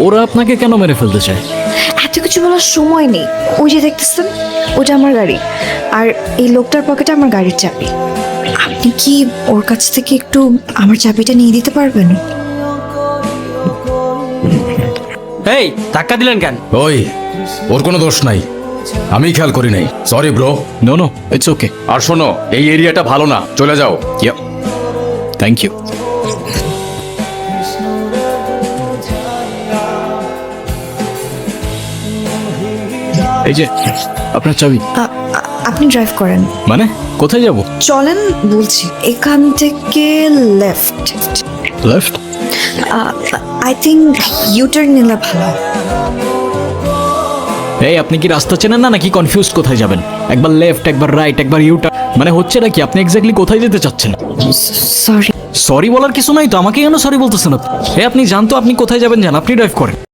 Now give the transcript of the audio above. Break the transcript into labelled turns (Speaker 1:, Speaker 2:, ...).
Speaker 1: ওরা আপনাকে কেন মেরে ফেলতে চায়?
Speaker 2: এত কিছু বলার সময় নেই। ওই যে দেখতেছেন, ওটা আমার গাড়ি, আর এই লোকটার পকেটে আমার গাড়ির চাবি। আপনি কি ওর কাছ থেকে একটু আমার চাবিটা নিয়ে দিতে পারবেন?
Speaker 3: এই ধাক্কা দিলেন কেন?
Speaker 4: ওই, ওর কোনো দোষ নাই, আমি খেয়াল করি নাই, sorry bro.
Speaker 1: No no, it's okay.
Speaker 4: আর শোনো, এই এরিয়াটা ভালো না, চলে যাও।
Speaker 1: Yeah, thank you. এই যে আপনার চাবি।
Speaker 2: আপনি ড্রাইভ করেন।
Speaker 1: মানে কোথায় যাব?
Speaker 2: চলেন বলছি, এখান থেকে left.
Speaker 1: Left?
Speaker 2: I think U turn নিলে ভালো।
Speaker 1: এই আপনি কি রাস্তা চেনেন না নাকি কনফিউজ? কোথায় যাবেন? একবার লেফট, একবার রাইট, একবার ইউটার্ন, মানে হচ্ছে নাকি আপনি এক্স্যাক্টলি কোথায় যেতে চাচ্ছেন?
Speaker 2: সরি।
Speaker 1: সরি বলার কিছু নাই তো, আমাকে কেন সরি বলতেছেন আপনি? আপনি জানতো আপনি কোথায় যাবেন, জান, আপনি ড্রাইভ করেন।